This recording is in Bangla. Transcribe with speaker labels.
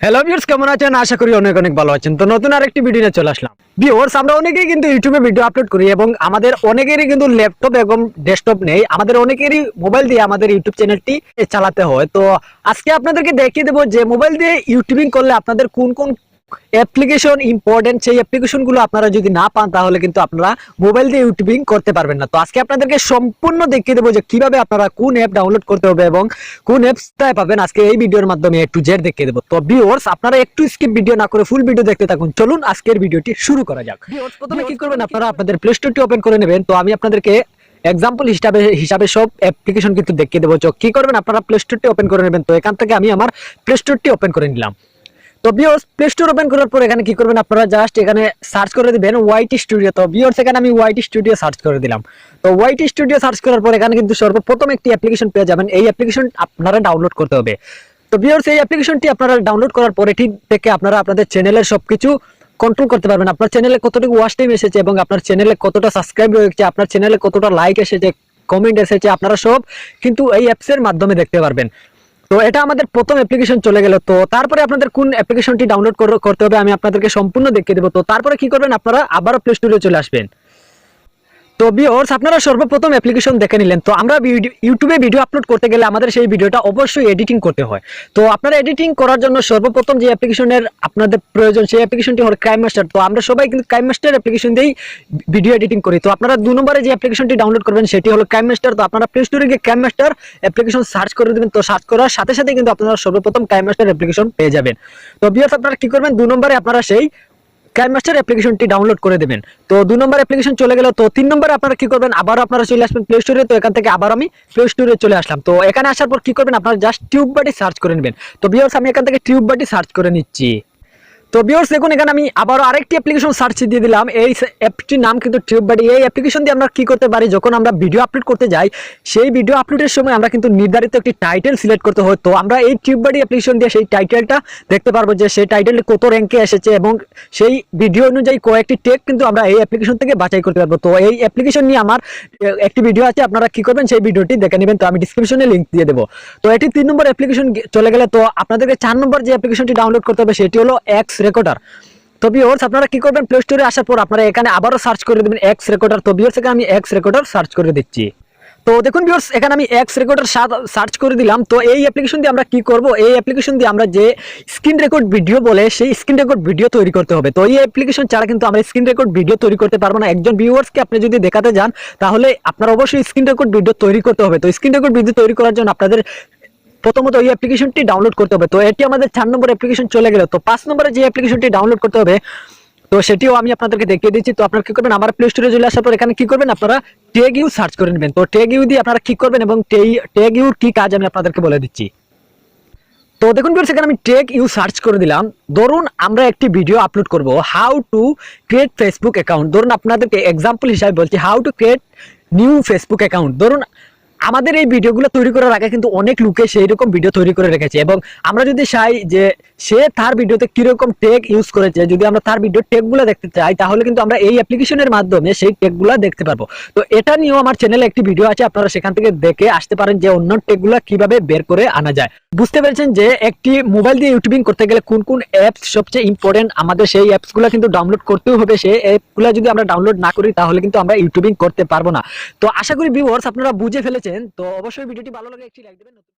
Speaker 1: হ্যালো ভিউয়ার্স, কেমন আছেন? আশা করি অনেক অনেক ভালো আছেন। তো নতুন আরেকটি ভিডিও নিয়ে চলে আসলাম। ভিউয়ার্স, আমরা অনেকেই কিন্তু ইউটিউবে ভিডিও আপলোড করি এবং আমাদের অনেকেরই কিন্তু ল্যাপটপ এবং ডেস্কটপ নেই। আমাদের অনেকেরই মোবাইল দিয়ে আমাদের ইউটিউব চ্যানেলটি চালাতে হয়। তো আজকে আপনাদেরকে দেখিয়ে দেবো যে মোবাইল দিয়ে ইউটিউবিং করলে আপনাদের কোন কোন অ্যাপ্লিকেশন ইম্পর্টেন্ট, সেই অ্যাপ্লিকেশনগুলো আপনারা যদি না পান তাহলে কিন্তু আপনারা মোবাইল দিয়ে ইউটিউবিং করতে পারবেন না। তো আজকে আপনাদেরকে সম্পূর্ণ দেখিয়ে দেবো যে কিভাবে আপনারা কোন অ্যাপ ডাউনলোড করতে হবে এবং কোন অ্যাপসটাই পাবেন। আজকে এই ভিডিওর মাধ্যমে একটু জেড দেখিয়ে দেবো। তো ভিউয়ার্স, আপনারা একটু স্কিপ ভিডিও না করে ফুল ভিডিও দেখতে থাকুন। চলুন আজকের ভিডিওটি শুরু করা যাক। ভিউয়ার্স, প্রথমে কি করবেন, আপনারা আপনাদের প্লে স্টোরটি ওপেন করে নেবেন। তো আমি আপনাদেরকে এক্সাম্পল হিসাবে সব অ্যাপ্লিকেশন কিন্তু দেখিয়ে দেবো। তো কি করবেন, আপনারা প্লে স্টোরটি ওপেন করে নেবেন। তো এখান থেকে আমি আমার প্লে স্টোরটি ওপেন করে নিলাম। তো ভিউয়ার্স, প্লে স্টোর ওপেন করার পর এখানে কি করবেন, আপনারা জাস্ট এখানে সার্চ করে দিবেন ওয়াইটি স্টুডিও। তো ভিউয়ার্স, এখানে আমি ওয়াইটি স্টুডিও সার্চ করে দিলাম। তো ওয়াইটি স্টুডিও সার্চ করার পর এখানে কিন্তু সর্বপ্রথম একটি অ্যাপ্লিকেশন পেয়ে যাবেন। এই অ্যাপ্লিকেশন আপনারা ডাউনলোড করতে হবে। তো ভিউয়ার্স, এই অ্যাপ্লিকেশনটি আপনারা ডাউনলোড করার পর এটি থেকে আপনারা আপনাদের চ্যানেলের সবকিছু কন্ট্রোল করতে পারবেন। আপনার চ্যানেলে কতটুকু ওয়াচ টাইম এসেছে এবং আপনার চ্যানেলে কতটা সাবস্ক্রাইব হয়েছে, আপনার চ্যানেলে কতটা লাইক এসেছে, কমেন্ট এসেছে, আপনারা সব কিন্তু এই অ্যাপসের মাধ্যমে দেখতে পারবেন। তো এটা আমাদের প্রথম অ্যাপ্লিকেশন চলে গেল। তো তারপরে আপনাদের কোন অ্যাপ্লিকেশনটি ডাউনলোড করতে হবে আমি আপনাদেরকে সম্পূর্ণ দেখিয়ে দেবো। তো তারপরে কি করবেন, আপনারা আবারও প্লে স্টোরে চলে আসবেন। তো ভিউয়ার্স, আপনারা সর্বপ্রথম অ্যাপ্লিকেশন দেখে নিলেন। তো আমরা ইউটিউবে ভিডিও আপলোড করতে গেলে আমাদের সেই ভিডিওটা অবশ্যই এডিটিং করতে হয়। তো আপনারা এডিটিং করার জন্য সর্বপ্রথম যে অ্যাপ্লিকেশনের আপনাদের প্রয়োজন সেই অ্যাপ্লিকেশনটি হলো KineMaster। তো আমরা সবাই কিন্তু KineMaster অ্যাপ্লিকেশন দিয়েই ভিডিও এডিটিং করি। তো আপনারা 2 নম্বরে যে অ্যাপ্লিকেশনটি ডাউনলোড করবেন সেটি হলো KineMaster। তো আপনারা প্লে স্টোরে গিয়ে KineMaster অ্যাপ্লিকেশন সার্চ করে দেবেন। তো সার্চ করার সাথে সাথে কিন্তু আপনারা সর্বপ্রথম KineMaster অ্যাপ্লিকেশন পেয়ে যাবেন। তো ভিউয়ার্স, আপনারা কি করবেন, 2 নম্বরে আপনারা সেই KineMaster অ্যাপ্লিকেশনটি ডাউনলোড করে দেবেন। তো 2 নম্বর অ্যাপ্লিকেশন চলে গেল। তো 3 নম্বরে আপনারা কি করবেন, আবার আপনারা চলে আসবেন প্লে স্টোরে। তো এখান থেকে আবার আমি প্লে স্টোরে চলে আসলাম। তো এখানে আসার পর কি করবেন, আপনারা জাস্ট TubeBuddy সার্চ করে নেবেন। তো ভিউয়ার্স, আমি এখান থেকে TubeBuddy সার্চ করে নিচ্ছি। তো ভিউয়ার্স, দেখুন এখানে আমি আবারও আরেকটি অ্যাপ্লিকেশন সার্চ দিয়ে দিলাম। এই অ্যাপটির নাম কিন্তু TubeBuddy। এই অ্যাপ্লিকেশন দিয়ে আমরা কি করতে পারি, যখন আমরা ভিডিও আপলোড করতে যাই সেই ভিডিও আপলোডের সময় আমরা কিন্তু নির্ধারিত একটি টাইটেল সিলেক্ট করতে হয়। তো আমরা এই TubeBuddy অ্যাপ্লিকেশন দিয়ে সেই টাইটেলটা দেখতে পারবো যে সেই টাইটেলটি কত র্যাঙ্কে এসেছে এবং সেই ভিডিও অনুযায়ী কয়েকটি টেগ কিন্তু আমরা এই অ্যাপ্লিকেশন থেকে বাছাই করতে পারবো। তো এই অ্যাপ্লিকেশন নিয়ে আমার একটি ভিডিও আছে, আপনারা কি করবেন সেই ভিডিওটি দেখে নেবেন। তো আমি ডিসক্রিপশনে লিঙ্ক দিয়ে দেবো। তো এটি 3 নম্বর অ্যাপ্লিকেশন চলে গেলে। তো আপনাদেরকে 4 নম্বর যে অ্যাপ্লিকেশনটি ডাউনলোড করতে হবে সেটি হলো XRecorder। তো ভিউয়ার্স, আপনারা কি করবেন, প্লে স্টোরে আসার পর আপনারা এখানে আবারও সার্চ করে দেবেন XRecorder। তো ভিউয়ার্স, এখানে আমি XRecorder সার্চ করে দিচ্ছি। তো দেখুন ভিউয়ার্স, এখানে আমি XRecorder সার্চ করে দিলাম। তো এই অ্যাপ্লিকেশন দিয়ে আমরা কি করব, এই অ্যাপ্লিকেশন দিয়ে আমরা যে স্ক্রিন রেকর্ড ভিডিও বলে সেই স্ক্রিন রেকর্ড ভিডিও তৈরি করতে হবে। তো এই অ্যাপ্লিকেশন ছাড়া কিন্তু আমরা স্ক্রিন রেকর্ড ভিডিও তৈরি করতে পারবো না। একজন ভিউয়ার্সকে আপনি যদি দেখাতে যান তাহলে আপনার অবশ্যই স্ক্রিন রেকর্ড ভিডিও তৈরি করতে হবে। তো স্ক্রিন রেকর্ড ভিডিও তৈরি করার জন্য আপনাদের প্রথমত এই অ্যাপ্লিকেশনটি ডাউনলোড করতে হবে। তো এটি আমাদের 4 নম্বর অ্যাপ্লিকেশন চলে গেল। তো 5 নম্বরে যে অ্যাপ্লিকেশনটি ডাউনলোড করতে হবে তো সেটিও আমি আপনাদেরকে দেখিয়ে দিচ্ছি। তো আপনারা কি করবেন, আমার প্লে স্টোরে চলে আসার পর এখানে কি করবেন, আপনারা TagYou সার্চ করে নেবেন। তো TagYou দিয়ে আপনারা কি করবেন এবং TagYou কি কাজ আমি আপনাদেরকে বলে দিচ্ছি। তো দেখুন ভিউয়ার্স, এখানে আমি TagYou সার্চ করে দিলাম। ধরুন আমরা একটি ভিডিও আপলোড করব, how to create Facebook account. ধরুন আপনাদেরকে এক্সাম্পল হিসাবে বলছি, how to create new Facebook account. ধরুন আমাদের এই ভিডিওগুলো তৈরি করার আগে কিন্তু অনেক লোকে সেই রকম ভিডিও তৈরি করে রেখেছে এবং আমরা যদি চাই যে সে তার ভিডিওতে কিরকম টেগ ইউজ করেছে, যদি আমরা তার ভিডিও টেগগুলো দেখতে চাই তাহলে কিন্তু আমরা এই অ্যাপ্লিকেশনের মাধ্যমে সেই টেগগুলো দেখতে পারবো। তো এটা নিয়েও আমার চ্যানেলে একটি ভিডিও আছে, আপনারা সেখান থেকে দেখে আসতে পারেন যে অন্য টেগগুলো কিভাবে বের করে আনা যায়। বুঝতে পেরেছেন যে একটি মোবাইল দিয়ে ইউটিউবিং করতে গেলে কোন কোন অ্যাপস সবচেয়ে ইম্পর্টেন্ট, আমাদের সেই অ্যাপসগুলো কিন্তু ডাউনলোড করতেও হবে। সেই অ্যাপগুলো যদি আমরা ডাউনলোড না করি তাহলে কিন্তু আমরা ইউটিউবিং করতে পারবো না। তো আশা করি ভিউয়ার্স আপনারা বুঝে ফেলেছেন। তো অবশ্যই ভিডিওটি ভালো লাগে একটি লাইক দেবেন।